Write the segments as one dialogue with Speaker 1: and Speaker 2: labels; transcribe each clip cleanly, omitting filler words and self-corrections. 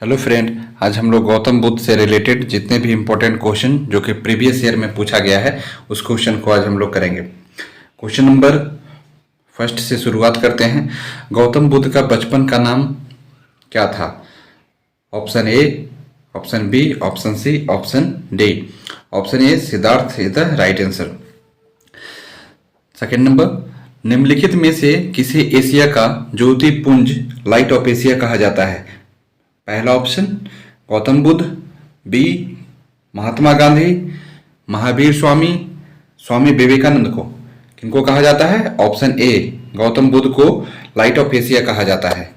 Speaker 1: Hello friend, आज हम लोग गौतम बुद्ध से रिलेटेड जितने भी इम्पोर्टेंट क्वेश्चन जो कि प्रीवियस ईयर में पूछा गया है उस क्वेश्चन को आज हम लोग करेंगे। क्वेश्चन नंबर फर्स्ट से शुरुआत करते हैं। गौतम बुद्ध का बचपन का नाम क्या था? Option A, option B, option C, option D. Option A Siddhartha is the right answer. Second number, निम्नलिखित में से किसे एशिया का ज्योतिपुंज लाइट ऑफ एशिया कहा जाता है? पहला ऑप्शन गौतम बुद्ध, बी महात्मा गांधी, महावीर स्वामी, स्वामी विवेकानंद को किनको कहा जाता है? ऑप्शन ए गौतम बुद्ध को लाइट ऑफ एशिया कहा जाता है।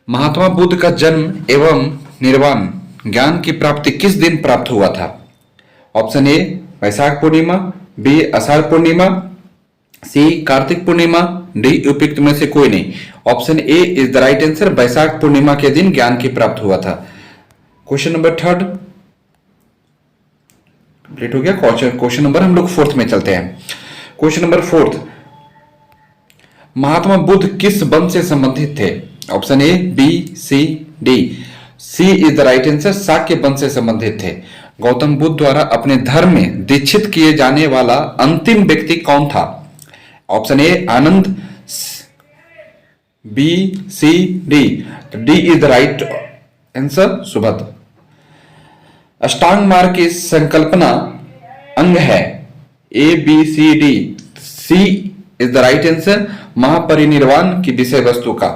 Speaker 1: महात्मा बुद्ध का जन्म एवं निर्वाण ज्ञान की प्राप्ति किस दिन प्राप्त हुआ था? Option A Vaishakh Purnima, B Ashadh Purnima, C Kartik Purnima, D उपयुक्त में से कोई नहीं। Option A is the right answer. Vaishakh Purnima के दिन ज्ञान की प्राप्त हुआ था। क्वेश्चन नंबर थर्ड कंप्लीट हो गया। क्वेश्चन नंबर हम लोग फोर्थ में चलते हैं। Question number fourth, Mahatma Buddha किस वंश से संबंधित थे? Option A, B, C, D. C is the right answer. Shakya वंश से संबंधित थे। गौतम बुद्ध द्वारा अपने धर्म में दीक्षित किए जाने वाला अंतिम व्यक्ति कौन था? Option A Anand, B, C, D. D is the right answer Subhadra. अष्टांग मार्ग की संकल्पना अंग है A, B, C, D. C is the right answer महापरिनिर्वाण की विषय वस्तु का।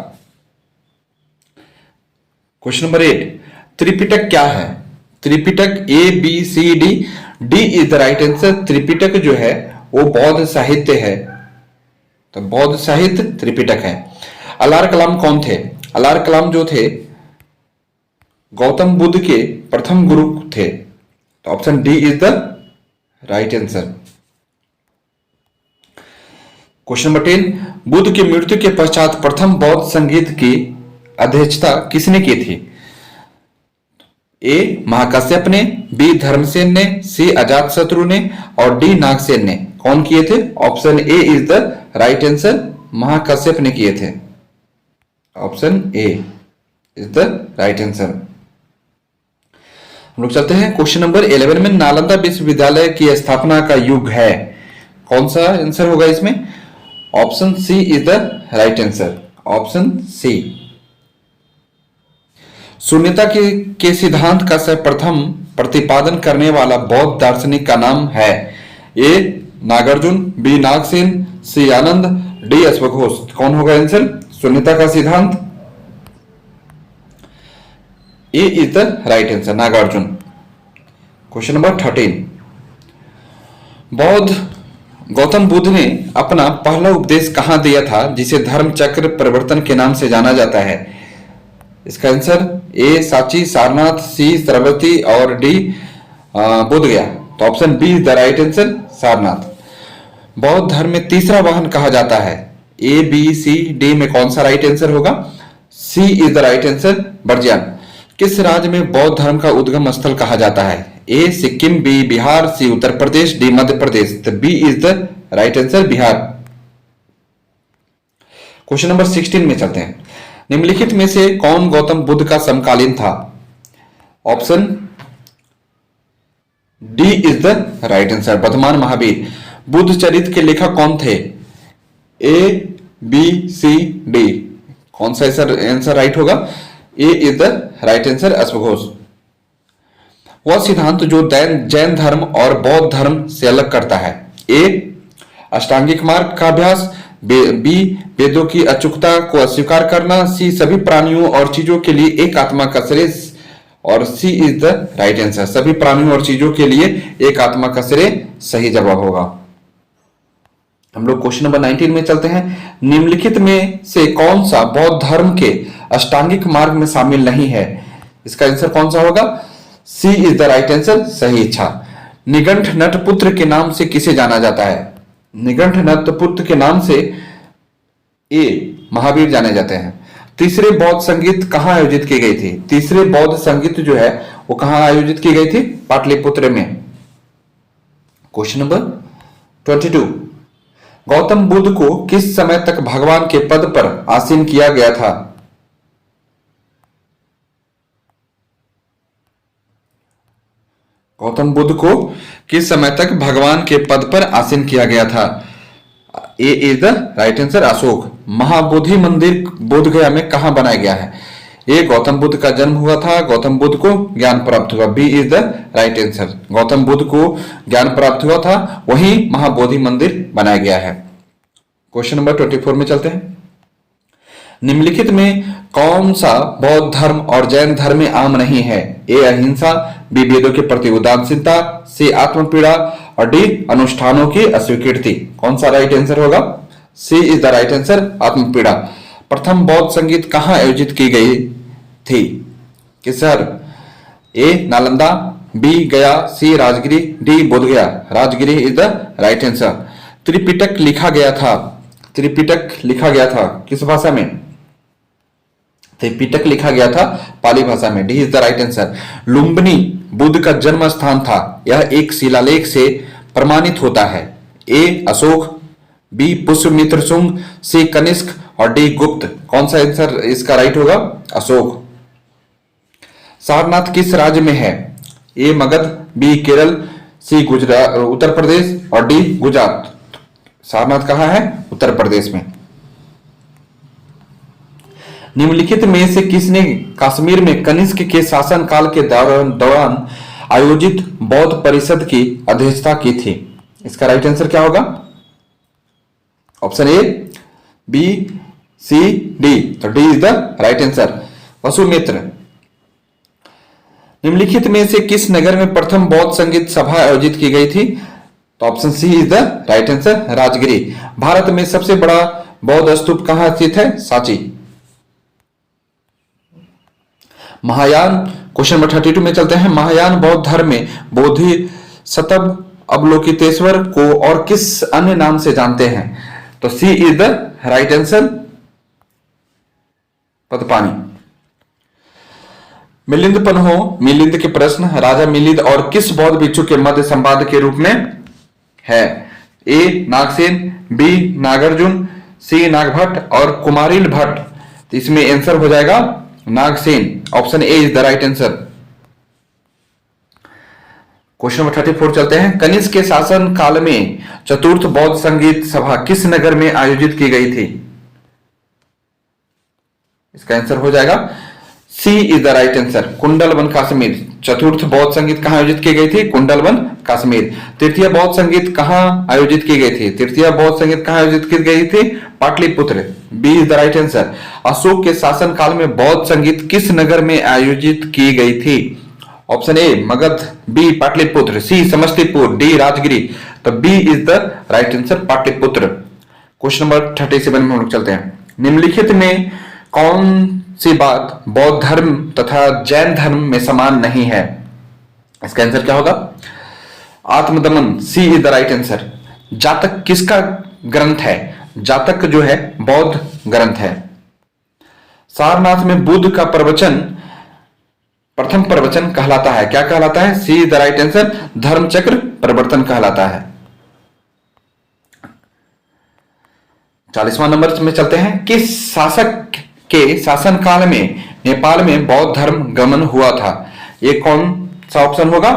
Speaker 1: क्वेश्चन नंबर 8, त्रिपिटक क्या है? Tripitaka A, B, C, D. D is the right answer. Tripitaka जो है वो बौद्ध साहित्य है, तो बौद्ध साहित्य त्रिपिटक है। अलार कलाम कौन थे? अलार कलाम जो थे गौतम बुद्ध के प्रथम गुरु थे, तो option D is the right answer. Question number 10, Buddha की मृत्यु के पश्चात प्रथम बौद्ध संगीत की अध्यक्षता किसने की थी? ए महाकाश्यप ने, बी धर्मसेन ने, सी अजातशत्रु ने और डी नागसेन ने। कौन किए थे? Option A is the right answer. Mahakashyap ने किए थे। Option A is the right answer. हम लोग चलते हैं क्वेश्चन नंबर 11 में। नालंदा विश्वविद्यालय की स्थापना का युग है, कौन सा आंसर होगा इसमें? Option C is the right answer. Option C. शून्यता के सिद्धांत का सर्वप्रथम प्रतिपादन करने वाला बौद्ध दार्शनिक का नाम है? A Nagarjuna, B Nagasena, C Anand, D अश्वघोष। कौन होगा आंसर? शून्यता का सिद्धांत A is the right answer, Nagarjuna. Question number 13, Gautam Buddha ने अपना पहला उपदेश कहां दिया था जिसे धर्म चक्र परिवर्तन के नाम से जाना जाता है? इसका answer A Sanchi, Sarnath, C Saraswati और डी बोध गया। तो option B is the right answer, Sarnath. बौद्ध धर्म में तीसरा वाहन कहा जाता है? ए, बी, सी, डी में कौन सा राइट आंसर होगा? सी इज द राइट आंसर, बर्जियान। किस राज्य में बौद्ध धर्म का उद्गम स्थल कहा जाता है? A Sikkim, B Bihar, C Uttar Pradesh, D Madhya Pradesh. तो B is the right answer, Bihar. Question number 16 में चलते हैं। निम्नलिखित में से कौन गौतम बुद्ध का समकालीन था? Option D is the right answer, वर्तमान महावीर। बुद्ध चरित्र के लेखक कौन थे? ए, बी, सी, डी। कौन सा आंसर राइट होगा? ए इज द राइट आंसर, अश्वघोष। वह सिद्धांत जो जैन धर्म और बौद्ध धर्म से अलग करता है? ए अष्टांगिक मार्ग का अभ्यास, बी वेदों की अचूकता को अस्वीकार करना, सी सभी प्राणियों और चीजों के लिए एक आत्मा का श्रेय, और सी इज द राइट आंसर। सभी प्राणियों और चीजों के लिए एक आत्मा का श्रेय सही जवाब होगा। हम लोग क्वेश्चन नंबर 19 में चलते हैं। निम्नलिखित में से कौन सा बौद्ध धर्म के अष्टांगिक मार्ग में शामिल नहीं है? इसका आंसर कौन सा होगा? सी इज द राइट आंसर, सही इच्छा। निगंठ नटपुत्र के नाम से किसे जाना जाता है? निगंठ नटपुत्र के नाम से ए महावीर जाने जाते हैं। तीसरे बौद्ध संगीत कहां आयोजित की गई थी? तीसरे बौद्ध संगीत जो है वो कहां आयोजित की गई थी? पाटलिपुत्र में। क्वेश्चन नंबर 22, गौतम बुद्ध को किस समय तक भगवान के पद पर आसीन किया गया था? गौतम बुद्ध को किस समय तक भगवान के पद पर आसीन किया गया था? A is the right answer Ashoka. Mahabodhi मंदिर बोध गया में कहां बनाया गया है? ए गौतम बुद्ध का जन्म हुआ था, गौतम बुद्ध को ज्ञान प्राप्त हुआ। B is the right answer. Gautam Buddha को ज्ञान प्राप्त हुआ था, वहीं महाबोधि मंदिर बनाया गया है। क्वेश्चन नंबर 24 में चलते हैं। निम्नलिखित में कौन सा बौद्ध धर्म और जैन धर्म में आम नहीं है? ए अहिंसा, बी वेदों के प्रति उदासीनता, सी आत्मपीड़ा और डी अनुष्ठानों की अस्वीकृति। कौन सा राइट आंसर होगा? सी इज द राइट आंसर, आत्मपीड़ा। प्रथम बौद्ध संगीत कहां आयोजित की गई थी? किस शहर? ए Nalanda, B Gaya, C Rajgiri, D Bodhgaya. Rajgiri is the right answer. Tripitaka लिखा गया था, त्रिपिटक लिखा गया था किस भाषा में? त्रिपिटक लिखा गया था पाली भाषा में। D is the right answer. Lumbini Buddha का जन्म स्थान था, यह एक शिलालेख से प्रमाणित होता है। ए अशोक, बी पुष्यमित्र शुंग, सी कनिष्क और डी गुप्त। कौन सा आंसर इसका राइट होगा? अशोक। सारनाथ किस राज्य में है? ए मगध, बी केरल, सी गुजरात उत्तर प्रदेश और डी गुजरात। सारनाथ कहां है? उत्तर प्रदेश में। निम्नलिखित में से किसने कश्मीर में कनिष्क के शासनकाल के दौरान आयोजित बौद्ध परिषद की अध्यक्षता की थी? इसका राइट आंसर क्या होगा? Option A, B, C, D. तो D is the right answer, Vasumitra. निम्नलिखित में से किस नगर में प्रथम बौद्ध संगीत सभा आयोजित की गई थी? तो option C is the right answer, Rajgiri. Bharat में सबसे बड़ा बौद्ध स्तूप कहां स्थित है? सांची। महायान, क्वेश्चन नंबर 32 में चलते हैं। महायान बौद्ध धर्म में बोधिसत्व अवलोकितेश्वर को और किस अन्य नाम से जानते हैं? तो C is the right answer, Padapani. Milinda Panho, Milinda के प्रश्न राजा मिलिंद और किस बौद्ध भिक्षु के मध्य संवाद के रूप में है? A Nagasena, B Nagarjuna, C Nagabhatta और कुमारिल भट्ट। तो इसमें आंसर हो जाएगा Nagasena. Option A is the right answer. Question number 34 चलते हैं। कनिष्क के शासन काल में चतुर्थ बौद्ध संगीत सभा किस नगर में आयोजित की गई थी? इसका आंसर हो जाएगा C is the right answer, Kundalvan Kashmir. चतुर्थ बौद्ध संगीत कहां आयोजित की गई थी? कुंडलवन कश्मीर। तृतीय बौद्ध संगीत कहां आयोजित की गई थी? तृतीय बौद्ध संगीत कहां आयोजित की गई थी? Pataliputra. B is the right answer. Ashoka के शासन काल में बौद्ध संगीत किस नगर में आयोजित की गई थी? Option A Magadh, B Pataliputra, C Samastipur, D Rajgiri. तो B is the right answer, Pataliputra. Question number 37 में हम लोग चलते हैं। निम्नलिखित में कौन सी बात बौद्ध धर्म तथा जैन धर्म में समान नहीं है? इसका आंसर क्या होगा? आत्मदमन। सी इज द राइट आंसर। जातक किसका ग्रंथ है? जातक जो है बौद्ध ग्रंथ है। सारनाथ में बुद्ध का प्रवचन प्रथम प्रवचन कहलाता है, क्या कहलाता है? सी इज द राइट आंसर, धर्मचक्र प्रवर्तन कहलाता है। 40वां नंबर में चलते हैं। किस शासक के शासन काल में नेपाल में बौद्ध धर्म गमन हुआ था? ये कौन सा ऑप्शन होगा?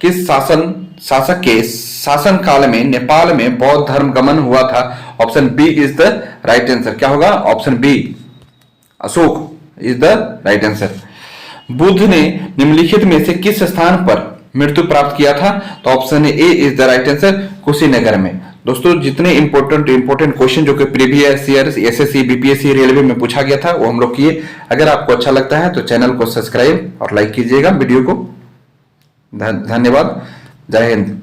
Speaker 1: किस शासक के शासन काल में नेपाल में बौद्ध धर्म गमन हुआ था? Option B is the right answer. क्या होगा? Option B, Ashoka is the right answer. Buddha ने निम्नलिखित में से किस स्थान पर मृत्यु प्राप्त किया था? तो option A is the right answer, Kushinagar में। दोस्तों जितने इंपॉर्टेंट क्वेश्चन जो कि previous year SSC BPSC railway में पूछा गया था वो हम लोग किए। अगर आपको अच्छा लगता है तो चैनल को सब्सक्राइब और लाइक कीजिएगा वीडियो को। धन्यवाद। जय हिंद।